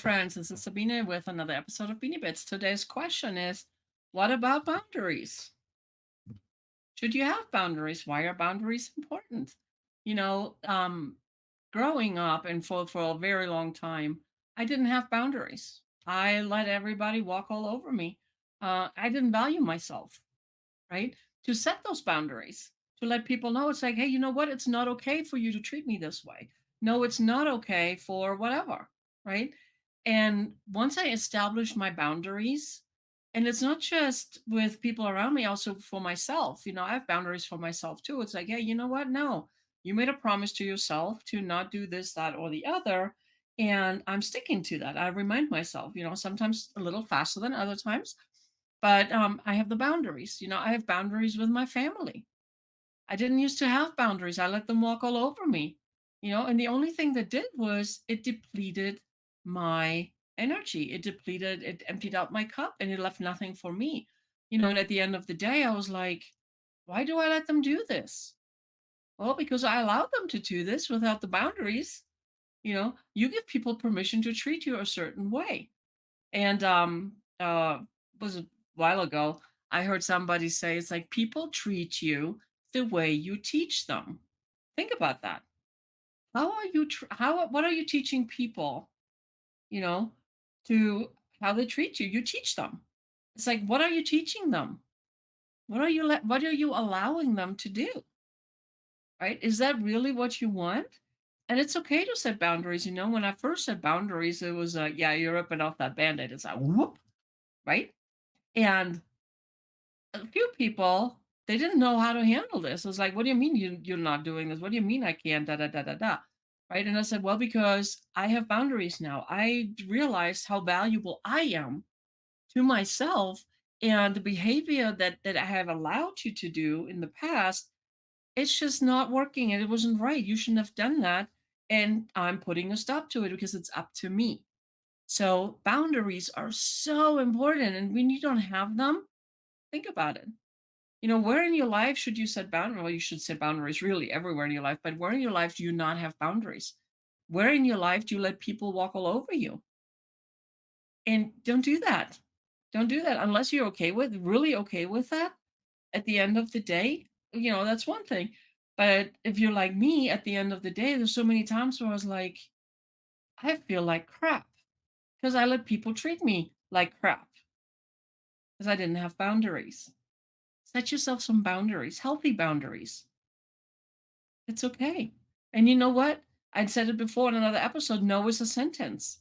friends. This is Sabina with another episode of Beanie Bits. Today's question is, what about boundaries? Should you have boundaries? Why are boundaries important? You know, um, Growing up and for a very long time, I didn't have boundaries. I let everybody walk all over me. I didn't value myself, right? To set those boundaries, to let people know it's like, hey, you know what? It's not okay for you to treat me this way. No, it's not okay for whatever, right? And once I established my boundaries, and it's not just with people around me, also for myself, I have boundaries for myself too. It's like, hey, you know what? No, you made a promise to yourself to not do this, that, or the other. And I'm sticking to that. I remind myself, sometimes a little faster than other times, but I have the boundaries. I have boundaries with my family. I didn't used to have boundaries. I let them walk all over me, and the only thing that did was it depleted my energy. It emptied out my cup and it left nothing for me. And at the end of the day, I was like, why do I let them do this? Well, because I allowed them to do this without the boundaries. You give people permission to treat you a certain way. And was a while ago, I heard somebody say it's like people treat you the way you teach them. Think about that. What are you teaching people, you know, to how they treat you? You teach them. It's like what are you teaching them? What are you allowing them to do? Right? Is that really what you want? And it's okay to set boundaries. When I first set boundaries, it was yeah, you're ripping off that band-aid. It's like whoop, right? And a few people, they didn't know how to handle this. It was like, "What do you mean you're not doing this? What do you mean I can't da da da da da?" Right? And I said, "Well, because I have boundaries now. I realized how valuable I am to myself, and the behavior that I have allowed you to do in the past, it's just not working and it wasn't right. You shouldn't have done that, and I'm putting a stop to it because it's up to me." So, boundaries are so important, and when you don't have them, think about it. Where in your life should you set boundaries? Well, you should set boundaries really everywhere in your life, but where in your life do you not have boundaries? Where in your life do you let people walk all over you? And don't do that. Don't do that unless you're really okay with that at the end of the day. That's one thing. But if you're like me at the end of the day, there's so many times where I was like, I feel like crap because I let people treat me like crap because I didn't have boundaries. Set yourself some boundaries, healthy boundaries. It's okay. And you know what? I'd said it before in another episode, no is a sentence.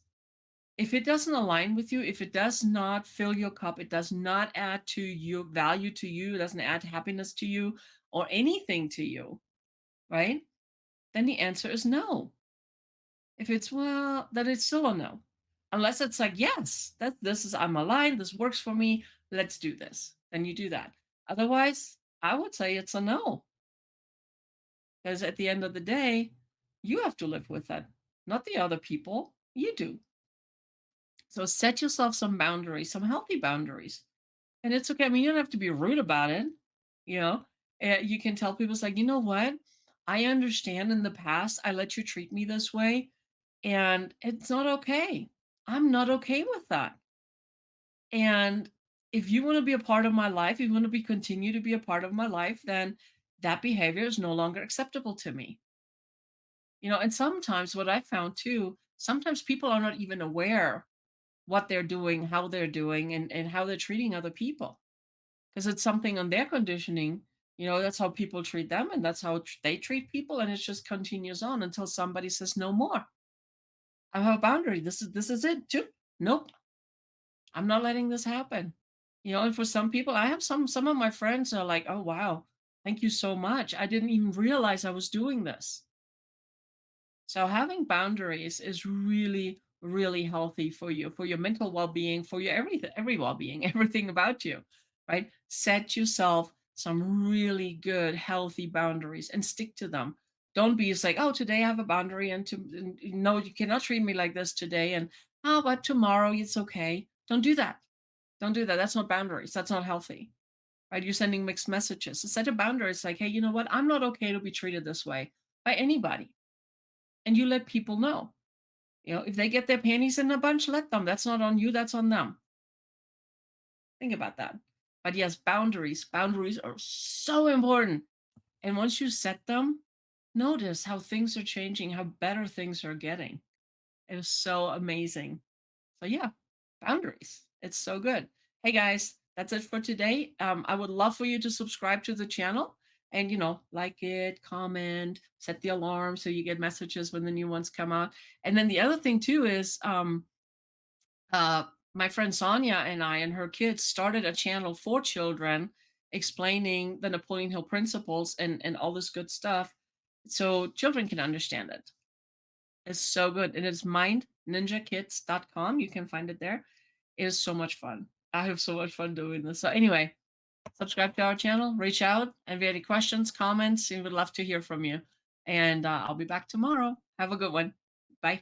If it doesn't align with you, if it does not fill your cup, it does not add to your value to you, it doesn't add happiness to you or anything to you, right? Then the answer is no. If it's well, then it's still a no. Unless it's like, yes, this is I'm aligned, this works for me, let's do this. Then you do that. Otherwise, I would say it's a no. Because at the end of the day, you have to live with that, not the other people. You do. So set yourself some boundaries, some healthy boundaries. And it's okay. I mean, you don't have to be rude about it. You know, you can tell people, it's like, you know what? I understand in the past I let you treat me this way, and it's not okay. I'm not okay with that. And if you want to be a part of my life, if you want to be continue to be a part of my life, then that behavior is no longer acceptable to me. And sometimes what I found too, sometimes people are not even aware what they're doing, how they're doing, and how they're treating other people. Because it's something on their conditioning. That's how people treat them, and that's how they treat people, and it just continues on until somebody says no more. I have a boundary. This is it. Too. Nope. I'm not letting this happen. And for some people, I have some of my friends are like, oh wow, thank you so much. I didn't even realize I was doing this. So having boundaries is really, really healthy for your mental well-being, for your every well-being, everything about you, right? Set yourself some really good, healthy boundaries and stick to them. Don't be just like, oh, today I have a boundary, and no, you cannot treat me like this today, and oh, but tomorrow it's okay. Don't do that. Don't do that. That's not boundaries. That's not healthy, right? You're sending mixed messages. So set a boundary. It's like, hey, you know what? I'm not okay to be treated this way by anybody, and you let people know. If they get their panties in a bunch, let them. That's not on you, that's on them. Think about that. But yes, boundaries. Boundaries are so important. And once you set them, notice how things are changing, how better things are getting. It is so amazing. So yeah, boundaries. It's so good. Hey guys, that's it for today. I would love for you to subscribe to the channel and like it, comment, set the alarm so you get messages when the new ones come out. And then the other thing too is uh my friend Sonia and I and her kids started a channel for children explaining the Napoleon Hill principles and all this good stuff so children can understand it. It's so good, and it's mindninjakits.com. You can find it there. It is so much fun. I have so much fun doing this. So anyway, subscribe to our channel, reach out, and if you have any questions, comments, we would love to hear from you. And I'll be back tomorrow. Have a good one. Bye.